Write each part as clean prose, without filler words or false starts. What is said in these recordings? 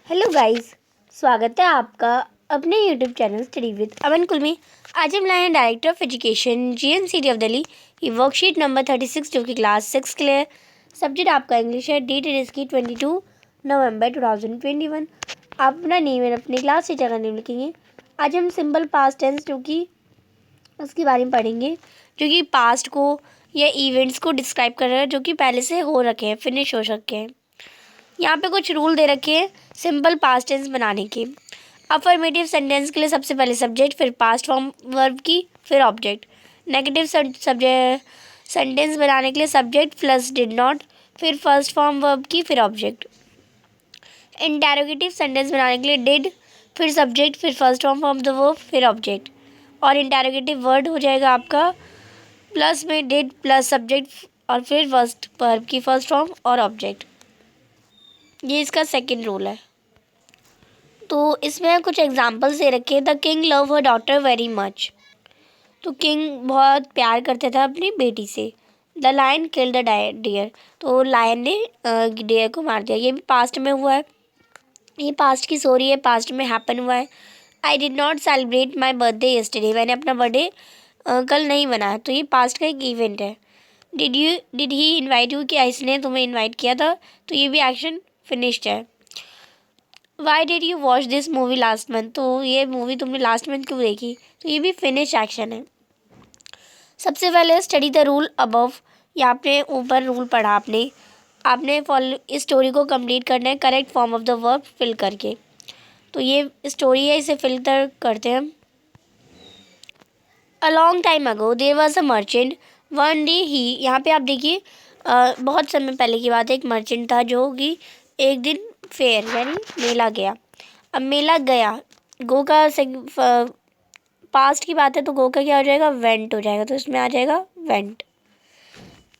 Hello guys, स्वागत है आपका अपने यूट्यूब चैनल स्टडी विद अमन कुल में। आज हम लाए हैं director of education GNCT of Delhi की वर्कशीट नंबर 36 जो कि क्लास 6 के लिए है। सब्जेक्ट आपका इंग्लिश है। डेट है इसकी 22 नवंबर 2021। आप अपना नेम और अपनी क्लास टीचर का नेम लिखेंगे। आज हम सिंपल पास्ट टेंस जो कि उसके बारे में पढ़ेंगे, जो कि पास्ट को या इवेंट्स को डिस्क्राइब कर रहा है जो कि पहले से हो रखे हैं, फिनिश हो सके हैं। यहाँ पे कुछ रूल दे रखे हैं सिंपल पास्ट टेंस बनाने के। अफर्मेटिव सेंटेंस के लिए सबसे पहले सब्जेक्ट, फिर पास्ट फॉर्म वर्ब की, फिर ऑब्जेक्ट। नेगेटिव सब्जेक्ट सेंटेंस बनाने के लिए सब्जेक्ट प्लस डिड नॉट, फिर फर्स्ट फॉर्म वर्ब की, फिर ऑब्जेक्ट। इंटेरोगेटिव सेंटेंस बनाने के लिए डिड, फिर सब्जेक्ट, फिर first form of the verb, फिर ऑब्जेक्ट। और इंटेरोगेटिव वर्ड हो जाएगा आपका प्लस में डिड प्लस सब्जेक्ट और फिर फर्स्ट वर्ब की फर्स्ट फॉर्म और ऑब्जेक्ट। ये इसका सेकंड रूल है। तो इसमें कुछ एग्जांपल्स दे रखे हैं। The king love her daughter very much. तो किंग बहुत प्यार करता था अपनी बेटी से। The lion killed the deer. तो लायन ने डियर को मार दिया। ये भी पास्ट में हुआ है, ये पास्ट की स्टोरी है, पास्ट में हैपन हुआ है। I did not celebrate my birthday yesterday. मैंने अपना बर्थडे कल नहीं मनाया। तो ये पास्ट का एक इवेंट है। डिड ही इन्वाइट यू, कि इसने तुम्हें इन्वाइट किया था। तो ये भी एक्शन फिनिश्ड है। Why did you watch this movie last month. तो ये मूवी तुमने लास्ट मंथ क्यों देखी। तो ये भी फिनिश एक्शन है। सबसे पहले स्टडी द रूल अबव। ये आपने ऊपर रूल पढ़ा, आपने फॉलो इस स्टोरी को कंप्लीट करना है correct form of the verb fill करके। तो ये स्टोरी है, इसे फिल्टर करते हैं हम। A long time ago there was a merchant one day he. यहाँ पे आप देखिए बहुत समय पहले की बात है। एक मर्चेंट था जो कि एक दिन फेयर यानी मेला गया। अब मेला गया, गो का पास्ट की बात है तो गो का क्या हो जाएगा, वेंट हो जाएगा। तो इसमें आ जाएगा went.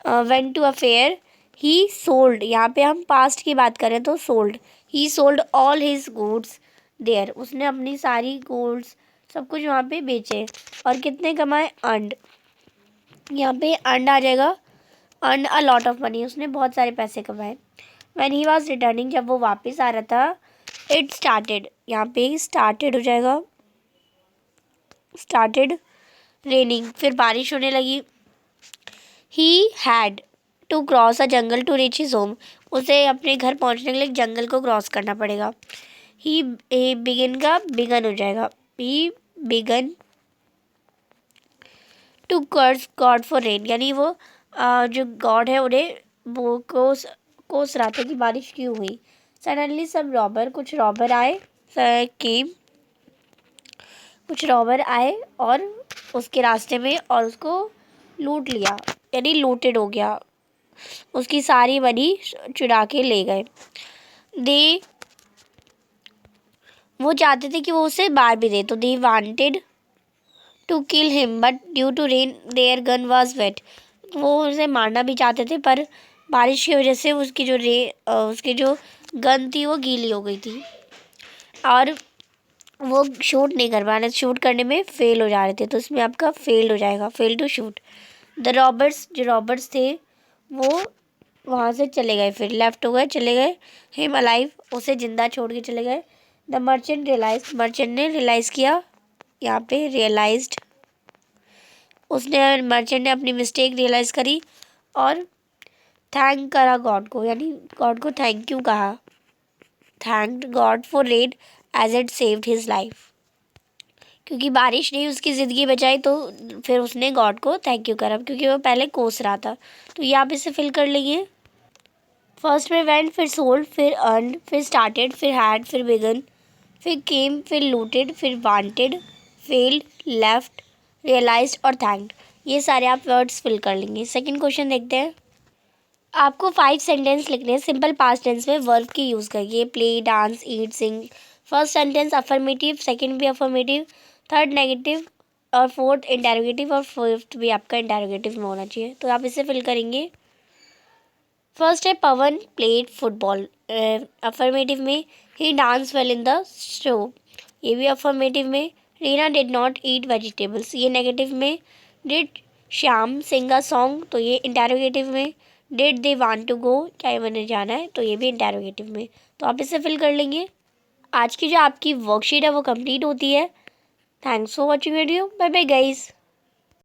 Went to a fair. He sold, यहाँ पे हम पास्ट की बात करें तो sold. He sold all his goods there. उसने अपनी सारी गुड्स सब कुछ वहाँ पे बेचे। और कितने कमाए, अर्नड। यहाँ पे अर्नड आ जाएगा, earn a lot of money. उसने बहुत सारे पैसे कमाए। व्हेन ही वॉज रिटर्निंग, जब वो वापस आ रहा था, इट स्टार्टेड। यहाँ पे स्टार्टेड हो जाएगा, स्टार्टेड रेनिंग, फिर बारिश होने लगी। He had to cross a jungle to reach his home. उसे अपने घर पहुंचने के लिए जंगल को क्रॉस करना पड़ेगा। ही बिगिन का बिगन हो जाएगा। He began to curse God for rain, यानी वो जो गॉड है उन्हें वो कोस रहा था कि बारिश क्यों हुई। सडनली सब रॉबर, कुछ रॉबर आए, केम, कुछ रॉबर आए और उसके रास्ते में और उसको लूट लिया, यानी लूटेड हो गया। उसकी सारी मनी चुरा के ले गए। दे वो चाहते थे कि वो उसे मार भी दे। तो they wanted to kill him but due to rain their gun was wet. वो उसे मारना भी चाहते थे पर बारिश की वजह से उसकी जो गन थी वो गीली हो गई थी और वो शूट नहीं कर पा रहे, शूट करने में फेल हो जा रहे थे। तो इसमें आपका फेल हो जाएगा, fail to shoot. The robbers, जो रॉबर्ट्स थे वो वहाँ से चले गए, फिर लेफ्ट हो गए, चले गए। हिम अलाइव, उसे जिंदा छोड़ के चले गए। द मर्चेंट रियलाइज, मर्चेंट ने रियलाइज़ किया, यहाँ पे रियलाइज्ड, उसने मर्चेंट ने अपनी मिस्टेक रियलाइज़ करी और थैंक करा गॉड को, यानी गॉड को थैंक यू कहा। Thanked God for rain as it saved his life. क्योंकि बारिश ने उसकी ज़िंदगी बचाई तो फिर उसने गॉड को थैंक यू करा, क्योंकि वो पहले कोस रहा था। तो ये आप इसे फिल कर लेंगे। फर्स्ट में वेंट, फिर सोल्ड, फिर अर्न, फिर स्टार्टेड, फिर हैड, फिर बिगन, फिर केम, फिर लूटेड, फिर वांटेड, फेल्ड, लेफ्ट, रियलाइज्ड और थैंक्ड। ये सारे आप वर्ड्स फिल कर लेंगे। सेकंड क्वेश्चन देखते हैं। आपको 5 सेंटेंस लिखने हैं सिंपल पास्ट टेंस में वर्ब की यूज़ करके। प्ले, डांस, ईट, सिंग। फर्स्ट सेंटेंस अफर्मेटिव, सेकंड भी अफर्मेटिव, थर्ड नेगेटिव और फोर्थ इंटेरोगेटिव और फिफ्थ भी आपका इंटेरोगेटिव में होना चाहिए। तो आप इसे फिल करेंगे। फर्स्ट है पवन प्लेड फुटबॉल, अफर्मेटिव में। He dance well in the show, ये भी अफर्मेटिव में। Reena did not eat vegetables, ये नेगेटिव में। Did Shyam sing a song, तो ये इंटेरोगेटिव में। Did they want to go, क्या ये मैंने जाना है, तो ये भी इंटेरोगेटिव में। तो आप इसे फिल कर लेंगे। आज की जो आपकी वर्कशीट है वो कंप्लीट होती है। Thanks for watching video. Bye bye guys.